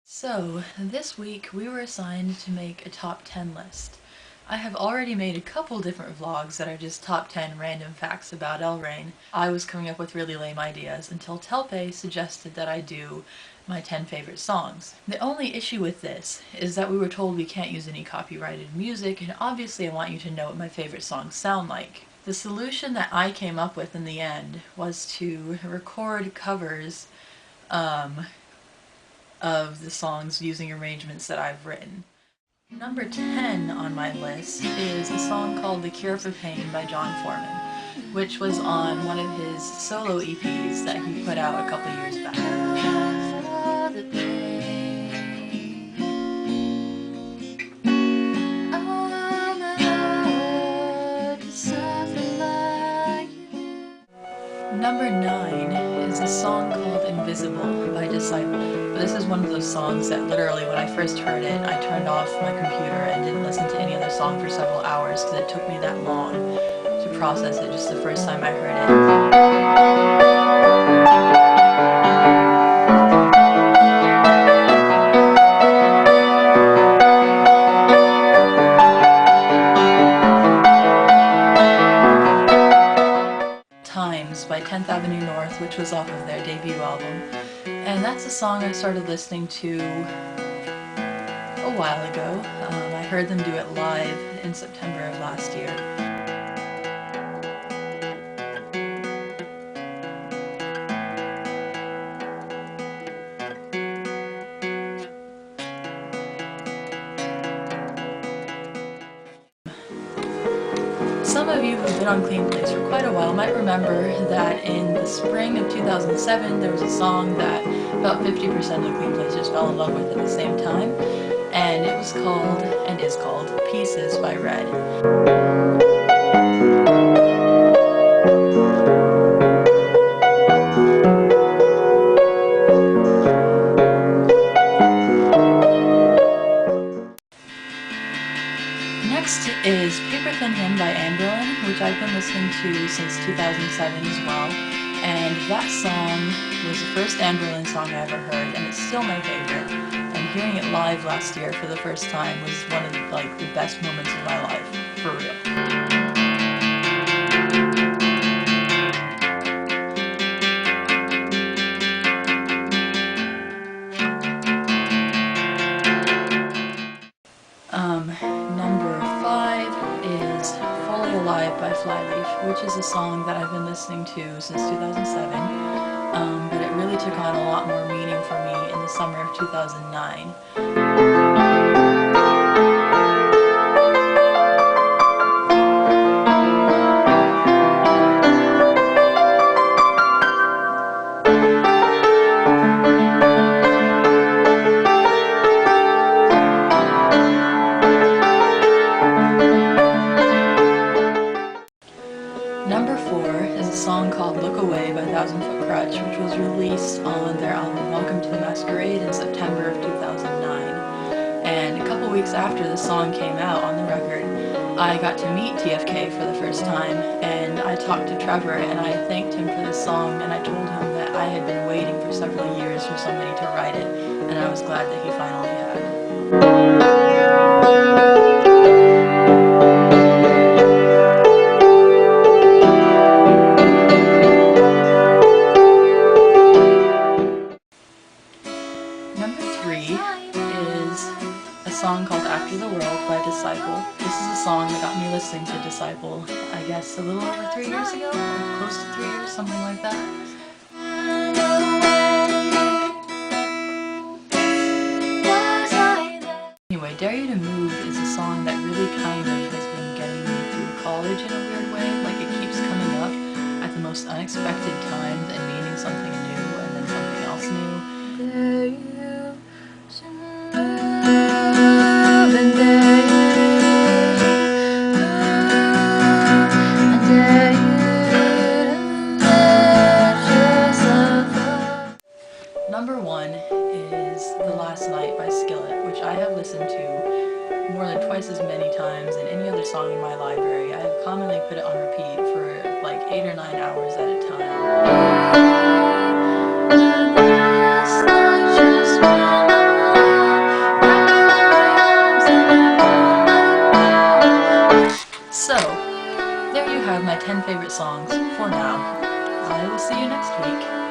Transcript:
So, this week we were assigned to make a top 10 list. I have already made a couple different vlogs that are just top 10 random facts about Elraen. I was coming up with really lame ideas until Telpe suggested that I do my 10 favorite songs. The only issue with this is that we were told we can't use any copyrighted music, and obviously I want you to know what my favorite songs sound like. The solution that I came up with in the end was to record covers of the songs using arrangements that I've written. Number 10 on my list is a song called The Cure for Pain by John Foreman, which was on one of his solo EPs that he put out a couple years back. Number 9 is a song called Invisible by Disciple. This is one of those songs that literally when I first heard it, I turned off my computer and didn't listen to any other song for several hours because it took me that long to process it just the first time I heard it. By 10th Avenue North, which was off of their debut album. And that's a song I started listening to a while ago. I heard them do it live in September of last year. Some of you who've been on Clean Place for quite a while might remember that in the spring of 2007 there was a song that about 50% of Clean Placers fell in love with at the same time, and it was called, and is called, Pieces by Red. Next is Paper Thin Hymn by Elraen, which I've been listening to since 2007 as well, and that song was the first Elraen song I ever heard, and it's still my favorite, and hearing it live last year for the first time was one of the best moments of my life, for real. Number 5 is Fully Alive by Flyleaf, which is a song that I've been listening to since 2007, but it really took on a lot more meaning for me in the summer of 2009. Number 4 is a song called Look Away by Thousand Foot Krutch, which was released on their album Welcome to the Masquerade in September of 2009. And a couple weeks after the song came out on the record, I got to meet TFK for the first time, and I talked to Trevor and I thanked him for this song, and I told him that I had been waiting for several years for somebody to write it, and I was glad that he finally had. Number 3 is a song called After the World by Disciple. This is a song that got me listening to Disciple, I guess, a little over 3 years ago, or close to 3 years, something like that. Anyway, Dare You to Move is a song that really kind of has been getting me through college in a weird way. Like, it keeps coming up at the most unexpected times and meaning something new and then something else new. Dare you to move, and dare you to move, and dare you to lift yourself up. Number 1 is The Last Night by Skillet, which I have listened to more than twice as many times than any other song in my library. I have commonly put it on repeat for like 8 or 9 hours at a time. So, there you have my 10 favorite songs for now. I will see you next week.